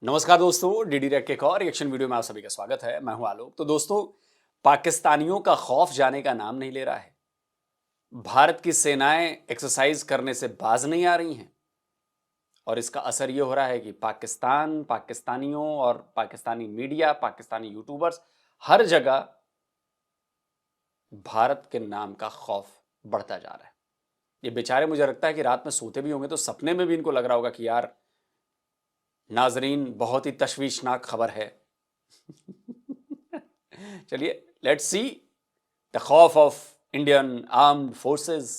नमस्कार दोस्तों, DD rake के एक और रिएक्शन वीडियो में आप सभी का स्वागत है। मैं हूं आलोक। तो दोस्तों, पाकिस्तानियों का खौफ जाने का नाम नहीं ले रहा है। भारत की सेनाएं एक्सरसाइज करने से बाज नहीं आ रही हैं और इसका असर यह हो रहा है कि पाकिस्तान, पाकिस्तानियों और पाकिस्तानी मीडिया, पाकिस्तानी यूट्यूबर्स, हर जगह भारत के नाम का खौफ बढ़ता जा रहा है। ये बेचारे, मुझे लगता है कि रात में सोते भी होंगे तो सपने में भी इनको लग रहा होगा कि यार नाजरीन, बहुत ही तशवीशनाक खबर है। चलिए, लेट्स सी द खौफ ऑफ इंडियन आर्म्ड फोर्सेस।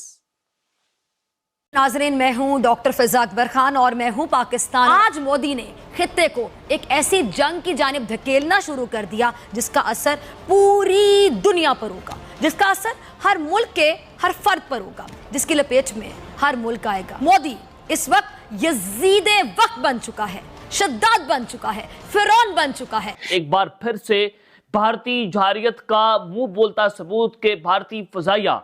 नाजरीन, मैं हूं डॉक्टर फिजा अकबर खान और मैं हूं पाकिस्तान। आज मोदी ने खित्ते को एक ऐसी जंग की जानिब धकेलना शुरू कर दिया जिसका असर पूरी दुनिया पर होगा, जिसका असर हर मुल्क के हर फर्द पर होगा, जिसकी लपेट में हर मुल्क आएगा। मोदी इस वक्त यजीदे वक्त बन चुका है, शद्दाद बन चुका है, फिरौन बन चुका है। एक बार फिर से भारतीय जारियत का मुंह बोलता सबूत के भारतीय फजाइया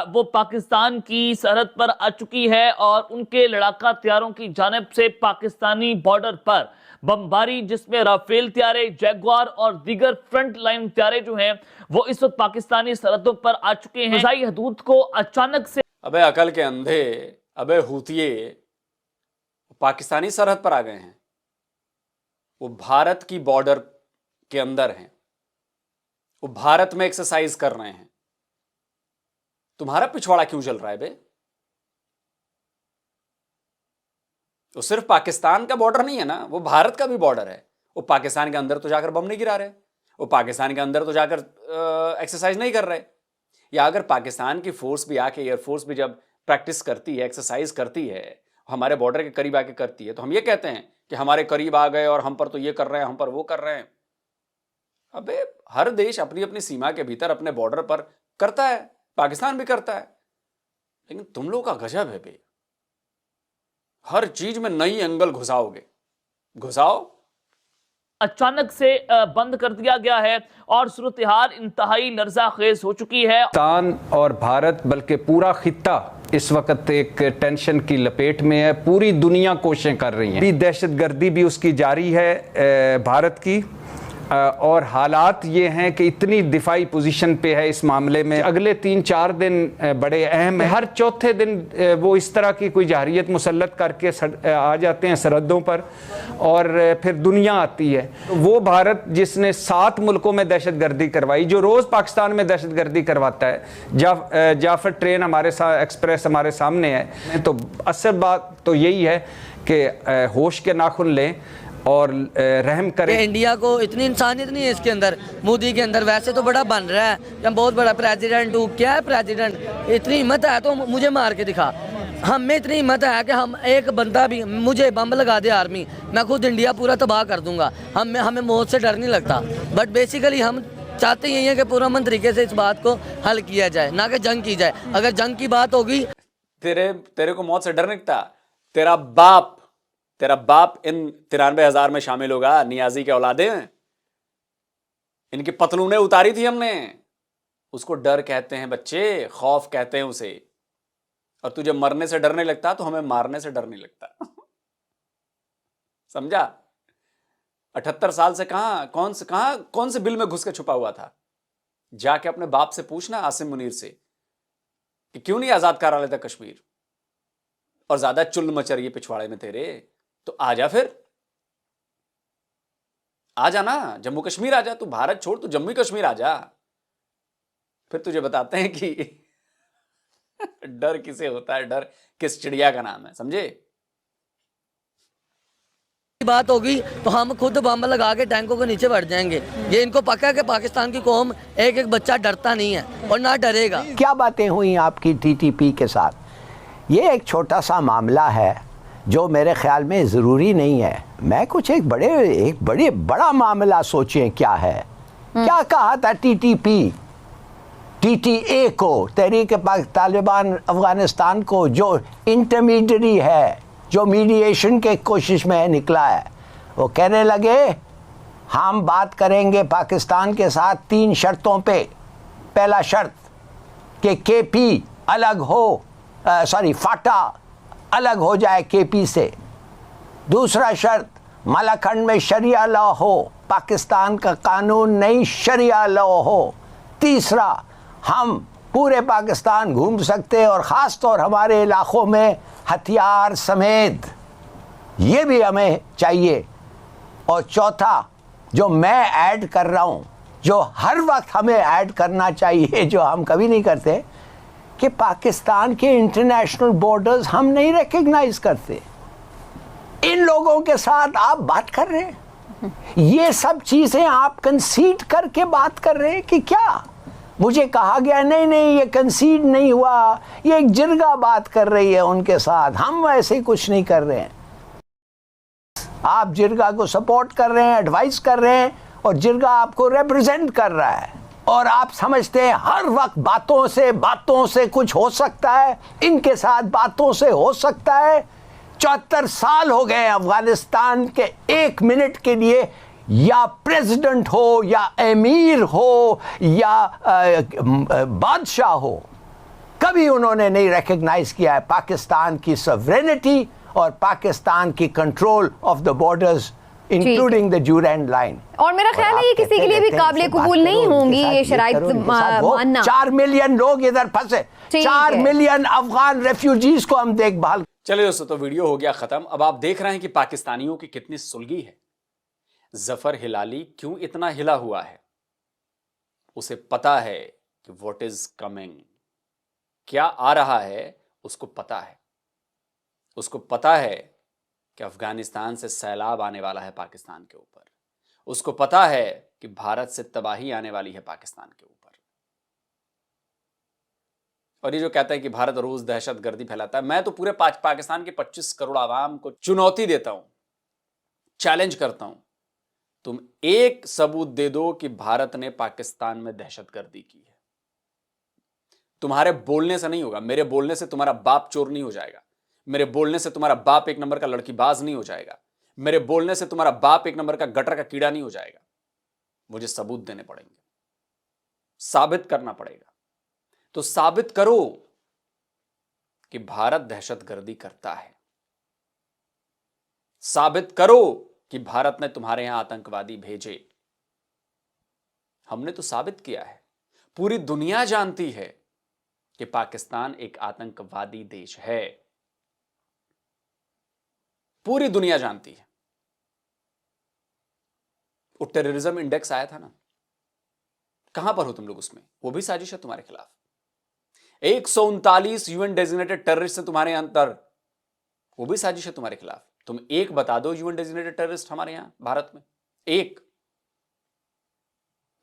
वो पाकिस्तान की सरहद पर आ चुकी है और उनके लड़ाका हथियारों की जानिब से पाकिस्तानी बॉर्डर पर बमबारी, जिसमें राफेल त्यारे, जैगुआर और दीगर फ्रंट लाइन त्यारे जो हैं वो इस वक्त पाकिस्तानी सरहदों पर आ चुके हैं। फजाई हदूद को अचानक से अबे अकल के अंधे, अबे हूतिये, पाकिस्तानी सरहद पर आ गए हैं। वो भारत की बॉर्डर के अंदर हैं, वो भारत में एक्सरसाइज कर रहे हैं। तुम्हारा पिछवाड़ा क्यों चल रहा है बे? वो सिर्फ पाकिस्तान का बॉर्डर नहीं है ना, वो भारत का भी बॉर्डर है। वो पाकिस्तान के अंदर तो जाकर बम नहीं गिरा रहे, वो पाकिस्तान के अंदर तो जाकर एक्सरसाइज नहीं कर रहे। या अगर पाकिस्तान की फोर्स भी आके, एयरफोर्स भी जब प्रैक्टिस करती है, एक्सरसाइज करती है, हमारे बॉर्डर के करीब आके करती है, तो हम ये कहते हैं कि हमारे करीब आ गए और हम पर तो ये कर रहे हैं, हम पर वो कर रहे हैं। अबे हर देश अपनी अपनी सीमा के भीतर अपने बॉर्डर पर करता है, पाकिस्तान भी करता है। लेकिन तुम लोग का गजब है बे, हर चीज में नई एंगल घुसाओगे। घुसाओ। अचानक से बंद कर दिया गया है और सूरत हाल इंतहाई लर्ज़ाखेज हो चुकी है। पाकिस्तान और भारत, बल्कि पूरा खित्ता इस वक्त एक टेंशन की लपेट में है। पूरी दुनिया कोशिशें कर रही है, दहशतगर्दी भी उसकी जारी है भारत की, और हालात ये हैं कि इतनी दिफाई पोजीशन पे है इस मामले में। अगले 3-4 दिन बड़े अहम है। हर चौथे दिन वो इस तरह की कोई जहरियत मुसल्लत करके आ जाते हैं सरहदों पर और फिर दुनिया आती है। वो भारत जिसने 7 मुल्कों में दहशतगर्दी करवाई, जो रोज़ पाकिस्तान में दहशतगर्दी करवाता है। जाफर ट्रेन हमारे साथ, एक्सप्रेस हमारे सामने है। तो असल बात तो यही है कि होश के नाखून लें और रहम करें। इंडिया को इतनी इंसानियत नहीं है इसके अंदर, मोदी के अंदर। वैसे तो बड़ा बन रहा है, मैं बहुत बड़ा प्रेसिडेंट हूँ। क्या है प्रेसिडेंट? इतनी हिम्मत है तो मुझे मार के दिखा। हम में इतनी हिम्मत है कि हम एक बंदा भी, मुझे बम लगा दे आर्मी, मैं खुद इंडिया पूरा तबाह कर दूंगा। हमें मौत से डर नहीं लगता। बट बेसिकली हम चाहते यही है कि पुरअमन तरीके से इस बात को हल किया जाए, ना कि जंग की जाए। अगर जंग की बात होगी, तेरे को मौत से डर निकता? तेरा बाप इन 93,000 में शामिल होगा। नियाजी के औलादे हैं, इनकी पतलूनें उतारी थी हमने। उसको डर कहते हैं बच्चे, खौफ कहते हैं उसे। और तुझे मरने से डर नहीं लगता तो हमें मारने से डर नहीं लगता। समझा? 78 साल से कौन से बिल में घुस के छुपा हुआ था? जाके अपने बाप से पूछना, आसिम मुनीर से, कि क्यों नहीं आजाद करा लेता कश्मीर। और ज्यादा चुल मच रही है पिछवाड़े में तेरे, तो आजा, फिर आ जाना, जम्मू कश्मीर आ जा। तू भारत छोड़, तू जम्मू कश्मीर आ जा। फिर तुझे बताते हैं कि डर किसे होता है, डर किस चिड़िया का नाम है। समझे? बात होगी तो हम खुद बम लगा के टैंकों के नीचे बैठ जाएंगे। ये इनको पक्का है कि पाकिस्तान की कौम एक एक बच्चा डरता नहीं है और ना डरेगा। क्या बातें हुई आपकी टीटीपी के साथ? ये एक छोटा सा मामला है जो मेरे ख्याल में ज़रूरी नहीं है। मैं कुछ एक बड़ा मामला सोचें क्या है। क्या कहा था टीटीए को, तहरीक तालिबान अफगानिस्तान को, जो इंटरमीडियरी है, जो मीडिएशन के कोशिश में निकला है। वो कहने लगे हम बात करेंगे पाकिस्तान के साथ 3 शर्तों पे। पहला शर्त कि केपी अलग हो, फाटा अलग हो जाए केपी से। दूसरा शर्त मलाखंड में शरिया लॉ हो, पाकिस्तान का कानून नहीं शरिया लॉ हो। तीसरा, हम पूरे पाकिस्तान घूम सकते और ख़ास तौर हमारे इलाक़ों में हथियार समेत, ये भी हमें चाहिए। और चौथा, जो मैं ऐड कर रहा हूँ, जो हर वक्त हमें ऐड करना चाहिए, जो हम कभी नहीं करते, कि पाकिस्तान के इंटरनेशनल बॉर्डर्स हम नहीं रिकग्नाइज करते। इन लोगों के साथ आप बात कर रहे हैं, ये सब चीजें आप कंसीड करके बात कर रहे हैं कि क्या? मुझे कहा गया नहीं नहीं ये कंसीड नहीं हुआ, ये एक जिरगा बात कर रही है उनके साथ, हम वैसे कुछ नहीं कर रहे हैं। आप जिरगा को सपोर्ट कर रहे हैं, एडवाइस कर रहे हैं, और जिरगा आपको रिप्रेजेंट कर रहा है, और आप समझते हैं हर वक्त बातों से कुछ हो सकता है, इनके साथ बातों से हो सकता है। 74 साल हो गए अफगानिस्तान के, 1 मिनट के लिए या प्रेसिडेंट हो या एमीर हो या बादशाह हो, कभी उन्होंने नहीं रिकग्नाइज किया है पाकिस्तान की सॉवरेनिटी और पाकिस्तान की control of the borders including the Durand Line. और मेरा ख्याल है ये किसी के लिए भी काबिल कबूल नहीं होंगी ये शराइत मानना। 4 मिलियन लोग इधर फंसे, 4 मिलियन अफगान रेफ्यूजीज को हम देखभाल। चलिए दोस्तों, तो वीडियो हो गया खत्म। अब आप देख रहे हैं कि पाकिस्तानियों की कितनी सुलगी है। जफर हिलाली क्यों इतना हिला हुआ है? उसे पता है कि व्हाट इज कमिंग, क्या आ रहा है उसको पता है। उसको पता है कि अफगानिस्तान से सैलाब आने वाला है पाकिस्तान के ऊपर। उसको पता है कि भारत से तबाही आने वाली है पाकिस्तान के ऊपर। और ये जो कहता है कि भारत रोज दहशतगर्दी फैलाता है, मैं तो पूरे पाकिस्तान के 25 करोड़ आवाम को चुनौती देता हूं, चैलेंज करता हूं, तुम एक सबूत दे दो कि भारत ने पाकिस्तान में दहशतगर्दी की है। तुम्हारे बोलने से नहीं होगा, मेरे बोलने से तुम्हारा बाप चोर नहीं हो जाएगा, मेरे बोलने से तुम्हारा बाप 1 नंबर का लड़कीबाज नहीं हो जाएगा, मेरे बोलने से तुम्हारा बाप 1 नंबर का गटर का कीड़ा नहीं हो जाएगा। मुझे सबूत देने पड़ेंगे, साबित करना पड़ेगा। तो साबित करो कि भारत दहशतगर्दी करता है, साबित करो कि भारत ने तुम्हारे यहां आतंकवादी भेजे। हमने तो साबित किया है, पूरी दुनिया जानती है कि पाकिस्तान एक आतंकवादी देश है, पूरी दुनिया जानती है। वो टेररिज्म इंडेक्स आया था ना, कहां पर हो तुम लोग उसमें? वो भी साजिश है तुम्हारे खिलाफ। 139 यूएन डेजिग्नेटेड टेररिस्ट है तुम्हारे अंदर, वो भी साजिश है तुम्हारे खिलाफ। तुम एक बता दो यूएन डेजिग्नेटेड टेररिस्ट हमारे यहां भारत में, एक।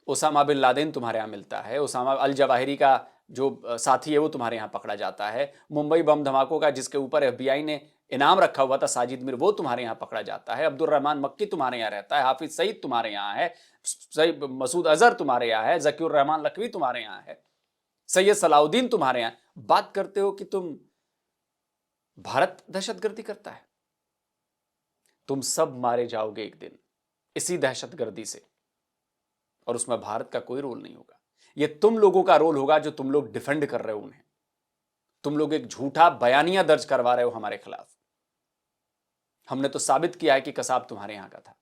ओसामा बिन लादेन तुम्हारे यहां मिलता है, ओसामा अल जवाहिरी का जो साथी है वो तुम्हारे यहां पकड़ा जाता है, मुंबई बम धमाकों का जिसके ऊपर एफबीआई ने इनाम रखा हुआ था साजिद मीर, वो तुम्हारे यहां पकड़ा जाता है, अब्दुल रहमान मक्की तुम्हारे यहां रहता है, हाफिज सईद तुम्हारे यहां है, मसूद अजहर तुम्हारे यहां है, जकीउर रहमान लखवी तुम्हारे यहां है, सैयद सलाउद्दीन तुम्हारे यहां। बात करते हो कि तुम भारत दहशतगर्दी करता है। तुम सब मारे जाओगे एक दिन इसी दहशतगर्दी से, और उसमें भारत का कोई रोल नहीं होगा। ये तुम लोगों का रोल होगा जो तुम लोग डिफेंड कर रहे हो उन्हें। तुम लोग एक झूठा बयानिया दर्ज करवा रहे हो हमारे खिलाफ। हमने तो साबित किया है कि कसाब तुम्हारे यहां का था,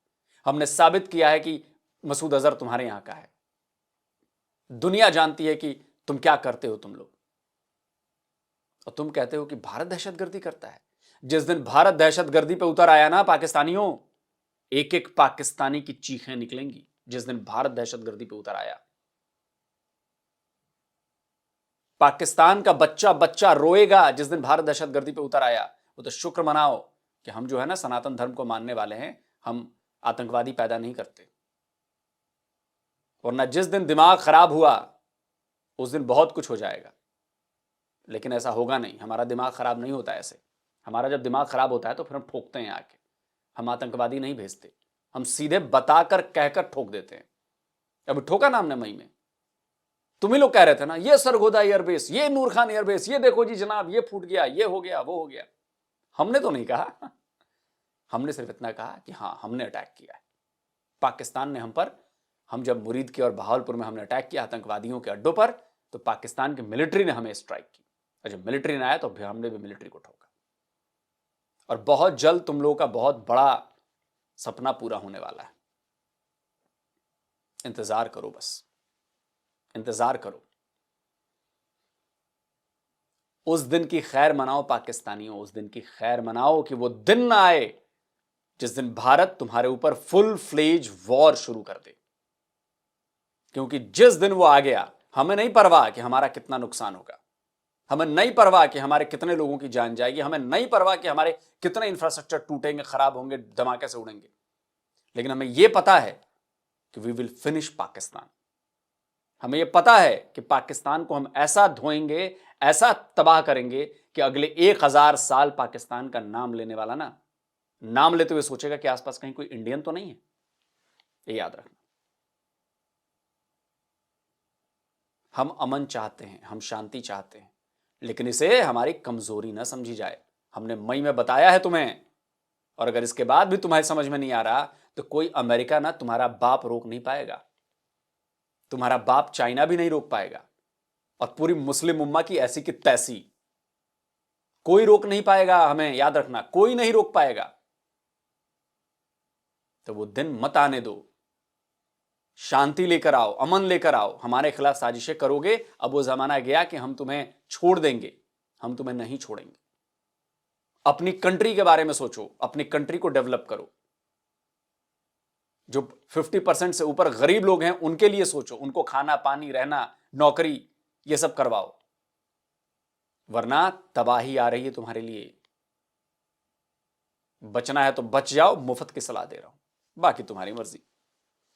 हमने साबित किया है कि मसूद अजहर तुम्हारे यहां का है। दुनिया जानती है कि तुम क्या करते हो तुम लोग, और तुम कहते हो कि भारत दहशतगर्दी करता है। जिस दिन भारत दहशतगर्दी पे उतर आया ना पाकिस्तानियों, एक एक पाकिस्तानी की चीखें निकलेंगी। जिस दिन भारत दहशतगर्दी पे उतर आया, पाकिस्तान का बच्चा बच्चा रोएगा। जिस दिन भारत दहशतगर्दी पे उतर आया, वो तो शुक्र मनाओ कि हम जो है ना सनातन धर्म को मानने वाले हैं, हम आतंकवादी पैदा नहीं करते। वरना जिस दिन दिमाग खराब हुआ उस दिन बहुत कुछ हो जाएगा, लेकिन ऐसा होगा नहीं। हमारा दिमाग खराब नहीं होता ऐसे। हमारा जब दिमाग खराब होता है तो फिर हम ठोकते हैं आके। हम आतंकवादी नहीं भेजते, हम सीधे बताकर कहकर ठोक देते हैं। अभी ठोका ना हमने मई में, तुम ही लोग कह रहे थे ना ये सरगोदा एयरबेस, ये नूर खान एयरबेस, ये देखो जी जनाब ये फूट गया, ये हो गया, वो हो गया। हमने तो नहीं कहा, हमने सिर्फ इतना कहा कि हाँ हमने अटैक किया है। पाकिस्तान ने हम पर, हम जब मुरीद के और बहावलपुर में हमने अटैक किया आतंकवादियों के अड्डों पर, तो पाकिस्तान की मिलिट्री ने हमें स्ट्राइक की, और जब मिलिट्री ने आया तो हमने भी मिलिट्री को ठोका। और बहुत जल्द तुम लोगों का बहुत बड़ा सपना पूरा होने वाला है। इंतजार करो, बस इंतजार करो। उस दिन की खैर मनाओ पाकिस्तानियों, उस दिन की खैर मनाओ कि वो दिन ना आए जिस दिन भारत तुम्हारे ऊपर फुल फ्लेज वॉर शुरू कर दे। क्योंकि जिस दिन वो आ गया, हमें नहीं परवाह कि हमारा कितना नुकसान होगा, हमें नहीं परवाह कि हमारे कितने लोगों की जान जाएगी, हमें नहीं परवाह कि हमारे कितने इंफ्रास्ट्रक्चर टूटेंगे, खराब होंगे, धमाके से उड़ेंगे। लेकिन हमें यह पता है कि वी विल फिनिश पाकिस्तान। हमें यह पता है कि पाकिस्तान को हम ऐसा धोएंगे, ऐसा तबाह करेंगे कि अगले 1000 साल पाकिस्तान का नाम लेने वाला ना, नाम लेते हुए सोचेगा कि आसपास कहीं कोई इंडियन तो नहीं है। ये याद रखना। हम अमन चाहते हैं, हम शांति चाहते हैं, लेकिन इसे हमारी कमजोरी ना समझी जाए। हमने मई में बताया है तुम्हें, और अगर इसके बाद भी तुम्हारी समझ में नहीं आ रहा तो कोई अमेरिका ना तुम्हारा बाप रोक नहीं पाएगा, तुम्हारा बाप चाइना भी नहीं रोक पाएगा, और पूरी मुस्लिम उम्मा की ऐसी की तैसी कोई रोक नहीं पाएगा। हमें याद रखना, कोई नहीं रोक पाएगा। तो वो दिन मत आने दो, शांति लेकर आओ, अमन लेकर आओ। हमारे खिलाफ साजिशें करोगे, अब वो जमाना गया कि हम तुम्हें छोड़ देंगे, हम तुम्हें नहीं छोड़ेंगे। अपनी कंट्री के बारे में सोचो, अपनी कंट्री को डेवलप करो। जो 50% से ऊपर गरीब लोग हैं उनके लिए सोचो, उनको खाना पानी रहना नौकरी ये सब करवाओ, वरना तबाही आ रही है तुम्हारे लिए। बचना है तो बच जाओ, मुफ्त की सलाह दे रहा हूं, बाकी तुम्हारी मर्जी।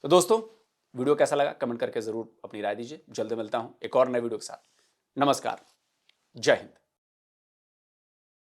तो दोस्तों, वीडियो कैसा लगा कमेंट करके जरूर अपनी राय दीजिए। जल्दी मिलता हूं एक और नए वीडियो के साथ। नमस्कार, जय हिंद।